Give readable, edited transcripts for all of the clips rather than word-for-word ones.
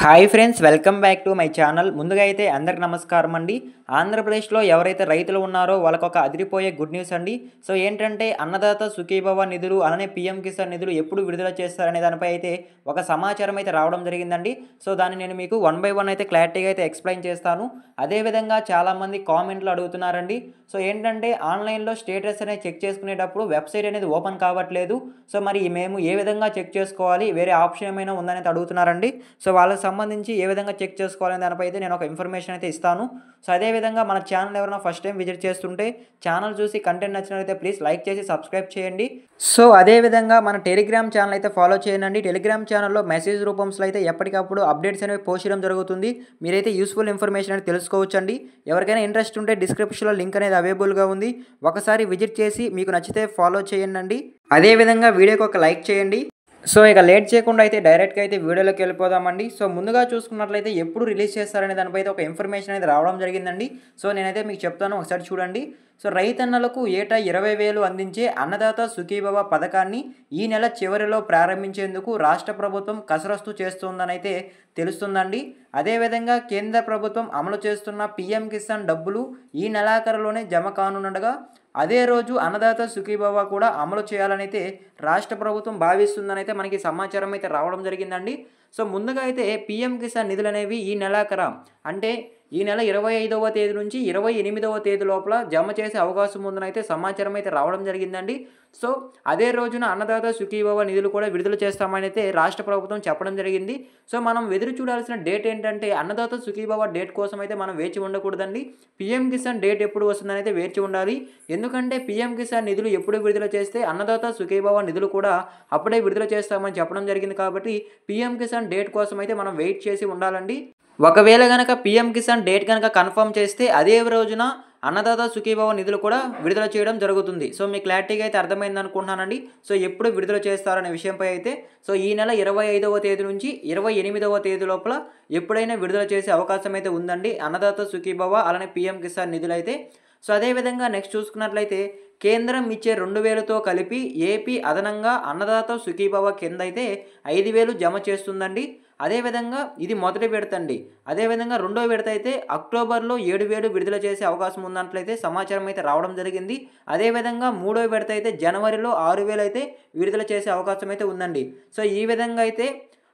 Hi friends, welcome back to my channel. ముందుగా అయితే అందరికి నమస్కారం అండి. ఆంధ్రప్రదేశ్లో ఎవరైతే రైతులు ఉన్నారో వాళ్ళకొక అదిరిపోయే గుడ్ న్యూస్ అండి. సో ఏంటంటే అన్నదాత సుఖీభవ నిధులు అలానే పీఎం కిసాన్ నిధులు ఎప్పుడు విడుదల చేస్తారనే దానిపై అయితే ఒక సమాచారం అయితే రావడం జరిగిందండి. సో దాన్ని నేను మీకు వన్ బై వన్ అయితే క్లారిటీగా అయితే ఎక్స్ప్లెయిన్ చేస్తాను. అదేవిధంగా చాలామంది కామెంట్లు అడుగుతున్నారండి. సో ఏంటంటే ఆన్లైన్లో స్టేటస్ అనేది చెక్ చేసుకునేటప్పుడు వెబ్సైట్ అనేది ఓపెన్ కావట్లేదు. సో మరి మేము ఏ విధంగా చెక్ చేసుకోవాలి, వేరే ఆప్షన్ ఏమైనా ఉందని అడుగుతున్నారండి. సో వాళ్ళకి సంబంధించి ఏ విధంగా చెక్ చేసుకోవాలనే దానిపై అయితే నేను ఒక ఇన్ఫర్మేషన్ అయితే ఇస్తాను. సో అదేవిధంగా మన ఛానల్ ఎవరైనా ఫస్ట్ టైం విజిట్ చేస్తుంటే ఛానల్ చూసి కంటెంట్ నచ్చినట్లయితే ప్లీజ్ లైక్ చేసి సబ్స్క్రైబ్ చేయండి. సో అదేవిధంగా మన టెలిగ్రామ్ ఛానల్ అయితే ఫాలో చేయండి. టెలిగ్రామ్ ఛానల్లో మెసేజ్ రూపంలో అయితే ఎప్పటికప్పుడు అప్డేట్స్ అనేవి పోస్ట్ చేయడం జరుగుతుంది. మీరైతే యూస్ఫుల్ ఇన్ఫర్మేషన్ అనేది తెలుసుకోవచ్చండి. ఎవరికైనా ఇంట్రెస్ట్ ఉంటే డిస్క్రిప్షన్లో లింక్ అనేది అవైలబుల్గా ఉంది. ఒకసారి విజిట్ చేసి మీకు నచ్చితే ఫాలో చేయండి. అదేవిధంగా వీడియోకి ఒక లైక్ చేయండి. సో ఇక లేట్ చేయకుండా అయితే డైరెక్ట్గా అయితే వీడియోలోకి వెళ్ళిపోదామండి. సో ముందుగా చూసుకున్నట్లయితే ఎప్పుడు రిలీజ్ చేస్తారనే దానిపై అయితే ఒక ఇన్ఫర్మేషన్ అనేది రావడం జరిగిందండి. సో నేనైతే మీకు చెప్తాను, ఒకసారి చూడండి. సో రైతన్నలకు ఏటా 20,000 అందించే అన్నదాత సుఖీభవ పథకాన్ని ఈ నెల చివరిలో ప్రారంభించేందుకు రాష్ట్ర ప్రభుత్వం కసరత్తు చేస్తుందని అయితే తెలుస్తుందండి. అదేవిధంగా కేంద్ర ప్రభుత్వం అమలు చేస్తున్న పీఎం కిసాన్ డబ్బులు ఈ నెలాఖరులోనే జమ కానుండగా అదే రోజు అన్నదాత సుఖీభవ కూడా అమలు చేయాలని అయితే రాష్ట్ర ప్రభుత్వం భావిస్తుందని అయితే మనకి సమాచారం అయితే రావడం జరిగిందండి. సో ముందుగా అయితే పీఎం కిసాన్ నిధులు అనేవి ఈ నెలాఖర అంటే ఈ నెల 25వ తేదీ నుంచి 28వ తేదీ లోపల జమ చేసే అవకాశం ఉందని అయితే సమాచారం అయితే రావడం జరిగిందండి. సో అదే రోజున అన్నదాత సుఖీభవ నిధులు కూడా విడుదల చేస్తామని అయితే రాష్ట్ర ప్రభుత్వం చెప్పడం జరిగింది. సో మనం ఎదురు చూడాల్సిన డేట్ ఏంటంటే అన్నదాత సుఖీభవ డేట్ కోసం అయితే మనం వేచి ఉండకూడదండి. పీఎం కిసాన్ డేట్ ఎప్పుడు వస్తుందని అయితే వేచి ఉండాలి. ఎందుకంటే పీఎం కిసాన్ నిధులు ఎప్పుడు విడుదల చేస్తే అన్నదాత సుఖీభవ నిధులు కూడా అప్పుడే విడుదల చేస్తామని చెప్పడం జరిగింది. కాబట్టి పీఎం కిసాన్ డేట్ కోసం అయితే మనం వెయిట్ చేసి ఉండాలండి. ఒకవేళ గనక పీఎం కిసాన్ డేట్ కనుక కన్ఫర్మ్ చేస్తే అదే రోజున అన్నదాత సుఖీభవ నిధులు కూడా విడుదల చేయడం జరుగుతుంది. సో మీకు క్లారిటీగా అయితే అర్థమైంది అనుకుంటున్నానండి. సో ఎప్పుడు విడుదల చేస్తారనే విషయంపై అయితే సో ఈ నెల 25వ తేదీ నుంచి 28వ తేదీ లోపల ఎప్పుడైనా విడుదల చేసే అవకాశం అయితే ఉందండి అన్నదాత సుఖీభవ అలానే పీఎం కిసాన్ నిధులు అయితే. సో అదేవిధంగా నెక్స్ట్ చూసుకున్నట్లయితే కేంద్రం ఇచ్చే 2,000తో కలిపి ఏపీ అదనంగా అన్నదాత సుఖీభవ కింద అయితే 5,000 జమ చేస్తుందండి. అదేవిధంగా ఇది మొదటి విడత అండి. అదేవిధంగా రెండో విడత అయితే అక్టోబర్లో 7,000 విడుదల చేసే అవకాశం ఉన్నట్లయితే సమాచారం అయితే రావడం జరిగింది. అదేవిధంగా మూడో విడత అయితే జనవరిలో 6,000 అయితే విడుదల చేసే అవకాశం అయితే ఉందండి. సో ఈ విధంగా అయితే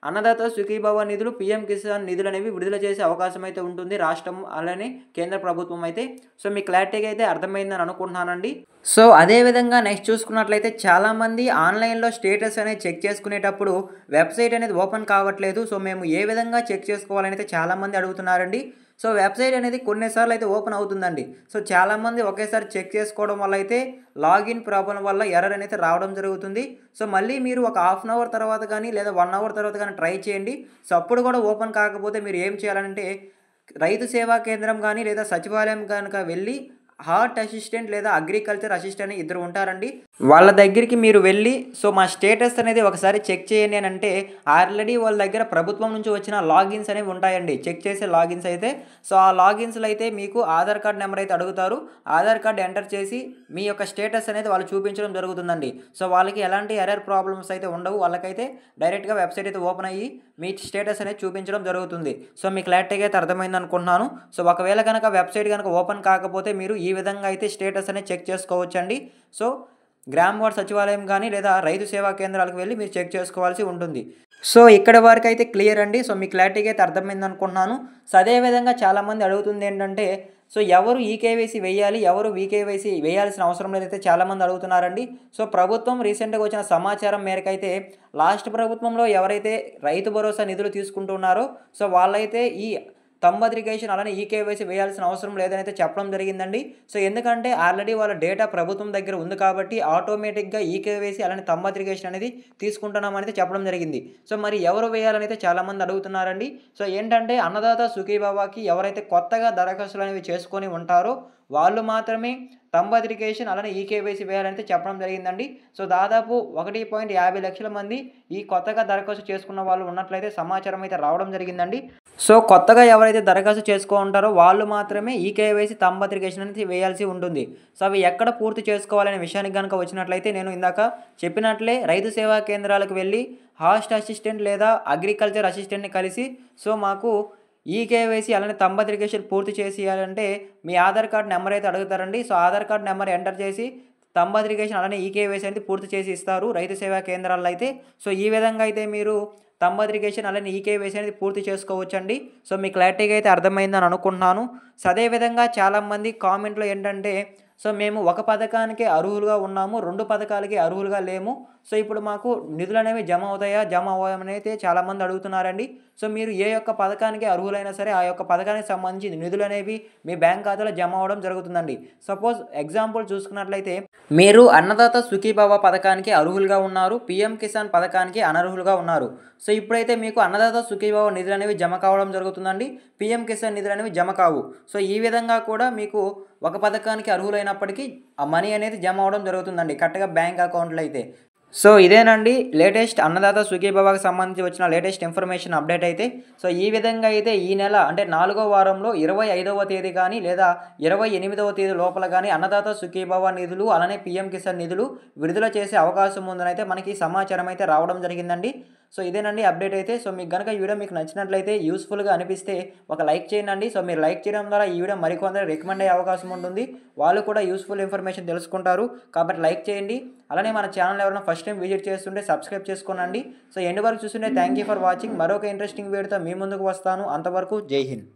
అన్నదాత సుఖీభవ నిధులు పీఎం కిసాన్ నిధులు అనేవి విడుదల చేసే అవకాశం అయితే ఉంటుంది రాష్ట్రం అలానే కేంద్ర ప్రభుత్వం అయితే. సో మీకు క్లారిటీగా అయితే అర్థమైందని అనుకుంటున్నానండి. సో అదేవిధంగా నెక్స్ట్ చూసుకున్నట్లయితే చాలామంది ఆన్లైన్లో స్టేటస్ అనేది చెక్ చేసుకునేటప్పుడు వెబ్సైట్ అనేది ఓపెన్ కావట్లేదు. సో మేము ఏ విధంగా చెక్ చేసుకోవాలని అయితే చాలామంది అడుగుతున్నారండి. సో వెబ్సైట్ అనేది కొన్నిసార్లు అయితే ఓపెన్ అవుతుందండి. సో చాలామంది ఒకేసారి చెక్ చేసుకోవడం వల్ల అయితే లాగిన్ ప్రాబ్లం వల్ల ఎర్రర్ అనేది రావడం జరుగుతుంది. సో మళ్ళీ మీరు ఒక హాఫ్ అన్ అవర్ తర్వాత కానీ లేదా 1 అవర్ తర్వాత కానీ ట్రై చేయండి. సో అప్పుడు కూడా ఓపెన్ కాకపోతే మీరు ఏం చేయాలంటే రైతు సేవా కేంద్రం కానీ లేదా సచివాలయం కనుక వెళ్ళి హార్ట్ అసిస్టెంట్ లేదా అగ్రికల్చర్ అసిస్టెంట్ ఇద్దరు ఉంటారండి. వాళ్ళ దగ్గరికి మీరు వెళ్ళి సో మా స్టేటస్ అనేది ఒకసారి చెక్ చేయండి అని అంటే ఆల్రెడీ వాళ్ళ దగ్గర ప్రభుత్వం నుంచి వచ్చిన లాగిన్స్ అనేవి ఉంటాయండి, చెక్ చేసే లాగిన్స్ అయితే. సో ఆ లాగిన్స్లో అయితే మీకు ఆధార్ కార్డ్ నెంబర్ అయితే అడుగుతారు. ఆధార్ కార్డ్ ఎంటర్ చేసి మీ యొక్క స్టేటస్ అనేది వాళ్ళు చూపించడం జరుగుతుందండి. సో వాళ్ళకి ఎలాంటి ఎర్రర్ ప్రాబ్లమ్స్ అయితే ఉండవు. వాళ్ళకైతే డైరెక్ట్గా వెబ్సైట్ అయితే ఓపెన్ అయ్యి మీ స్టేటస్ అనేది చూపించడం జరుగుతుంది. సో మీకు క్లారిటీగా అయితే అర్థమైంది అనుకుంటున్నాను. సో ఒకవేళ కనుక వెబ్సైట్ కనుక ఓపెన్ కాకపోతే మీరు ఈ విధంగా అయితే స్టేటస్ అనేది చెక్ చేసుకోవచ్చండి. సో గ్రామ వార్డు సచివాలయం కానీ లేదా రైతు సేవా కేంద్రాలకు వెళ్ళి మీరు చెక్ చేసుకోవాల్సి ఉంటుంది. సో ఇక్కడ వరకు అయితే క్లియర్ అండి. సో మీ క్లారిటీగా అయితే అర్థమైంది అనుకుంటున్నాను. సో అదేవిధంగా చాలామంది అడుగుతుంది ఏంటంటే సో ఎవరు ఈకేవైసీ వేయాలి, ఎవరు వీకేవైసీ వేయాల్సిన అవసరం లేదైతే చాలామంది అడుగుతున్నారండి. సో ప్రభుత్వం రీసెంట్గా వచ్చిన సమాచారం మేరకు అయితే లాస్ట్ ప్రభుత్వంలో ఎవరైతే రైతు భరోసా నిధులు తీసుకుంటున్నారో సో వాళ్ళైతే ఈ థంబ్ అథెంటికేషన్ అలానే ఈకేవైసీ వేయాల్సిన అవసరం లేదని అయితే చెప్పడం జరిగిందండి. సో ఎందుకంటే ఆల్రెడీ వాళ్ళ డేటా ప్రభుత్వం దగ్గర ఉంది కాబట్టి ఆటోమేటిక్గా ఈకేవైసీ అలానే థంబ్ అథెంటికేషన్ అనేది తీసుకుంటున్నామని అయితే చెప్పడం జరిగింది. సో మరి ఎవరు వేయాలని అయితే చాలామంది అడుగుతున్నారండి. సో ఏంటంటే అన్నదాత సుఖీభవకి ఎవరైతే కొత్తగా దరఖాస్తులు అనేవి చేసుకొని ఉంటారో వాళ్ళు మాత్రమే తంబు అలానే ఈకేవైసీ వేయాలని చెప్పడం జరిగిందండి. సో, దాదాపు 1.50 లక్షల మంది ఈ కొత్తగా దరఖాస్తు చేసుకున్న వాళ్ళు ఉన్నట్లయితే సమాచారం అయితే రావడం జరిగిందండి. సో, కొత్తగా ఎవరైతే దరఖాస్తు ఉంటారో వాళ్ళు మాత్రమే ఈకేవైసీ తంబు అనేది వేయాల్సి ఉంటుంది. సో, అవి ఎక్కడ పూర్తి చేసుకోవాలనే విషయానికి గనుక వచ్చినట్లయితే నేను ఇందాక చెప్పినట్లే రైతు సేవా కేంద్రాలకు వెళ్లి హాస్ట్ అసిస్టెంట్ లేదా అగ్రికల్చర్ అసిస్టెంట్‌ని కలిసి సో, మాకు ఈకేవైసీ అలానే తంబు పూర్తి చేసియాలంటే మీ ఆధార్ కార్డ్ నంబర్ అయితే అడుగుతారండి. So, Aadhaar card number enter చేసి తంబు అలానే ఈకేవైసీ అనేది పూర్తి చేసి ఇస్తారు రైతు సేవా కేంద్రాల్లో అయితే. సో, ఈ విధంగా అయితే మీరు తంబు అలానే ఈకేవైసీ అనేది పూర్తి చేసుకోవచ్చండి. సో, మీకు క్లారిటీగా అయితే అర్థమైందని అనుకుంటున్నాను. సో, అదేవిధంగా చాలామంది కామెంట్‌లో ఏంటంటే సో, మేము ఒక పథకానికే అర్హులుగా ఉన్నాము. 2 పథకాలకి అర్హులుగా లేము. సో, ఇప్పుడు మాకు నిధులనేవి జమ అవుతాయా? జమ అవ్వమని అయితే చాలామంది అడుగుతున్నారండి. సో, మీరు ఏ యొక్క పథకానికి అర్హులైనా సరే ఆ యొక్క పథకానికి సంబంధించి నిధులనేవి మీ బ్యాంక్ ఖాతాలో జమ అవ్వడం జరుగుతుందండి. సపోజ్ ఎగ్జాంపుల్ చూసుకున్నట్లయితే మీరు అన్నదాత సుఖీభవ పథకానికి అర్హులుగా ఉన్నారు. పీఎం కిసాన్ పథకానికి అనర్హులుగా ఉన్నారు. సో, ఇప్పుడైతే మీకు అన్నదాత సుఖీభవ నిధులనేవి జమ కావడం జరుగుతుందండి. పీఎం కిసాన్ నిధులనేవి జమ కావు. సో, ఈ విధంగా కూడా మీకు ఒక పథకానికి అర్హులైనప్పటికీ ఆ మనీ అనేది జమ అవ్వడం జరుగుతుందండి కరెక్ట్‌గా బ్యాంక్ అకౌంట్‌లో అయితే. సో, ఇదేనండి లేటెస్ట్ అన్నదాత సుఖీభవకి సంబంధించి వచ్చిన లేటెస్ట్ ఇన్ఫర్మేషన్ అప్డేట్ అయితే. సో, ఈ విధంగా అయితే ఈ నెల అంటే 4వ వారంలో 25వ తేదీ గానీ లేదా 28వ తేదీ లోపల గానీ అన్నదాత సుఖీభవ నిధులు అలానే పీఎం కిసాన్ నిధులు విడుదల చేసే అవకాశం ఉందనైతే మనకి సమాచారం అయితే రావడం జరిగిందండి. సో, ఇదేనండి అప్డేట్ అయితే. సో, మీకు గనుక ఈ వీడియో మీకు నచ్చినట్లయితే యూజ్‌ఫుల్‌గా అనిపిస్తే ఒక లైక్ చేయండి. సో, మీరు లైక్ చేయడం ద్వారా ఈ వీడియో మరికొందరికి రికమెండ్ అయ్యే అవకాశం ఉంటుంది. వాళ్ళు కూడా యూజ్‌ఫుల్ ఇన్ఫర్మేషన్ తెలుసుకుంటారు. కాబట్టి లైక్ చేయండి. అలానే మన ఛానల్ ఎవరైనా ఫస్ట్ టైం విజిట్ చేస్తుంటే సబ్స్క్రైబ్ చేసుకోనండి. సో, ఎండ్ వరకు చూస్తుంటే థ్యాంక్ యూ ఫర్ వాచింగ్. మరొక ఇంట్రెస్టింగ్ వీడియోతో మీ ముందుకు వస్తాను. అంతవరకు జై హింద్.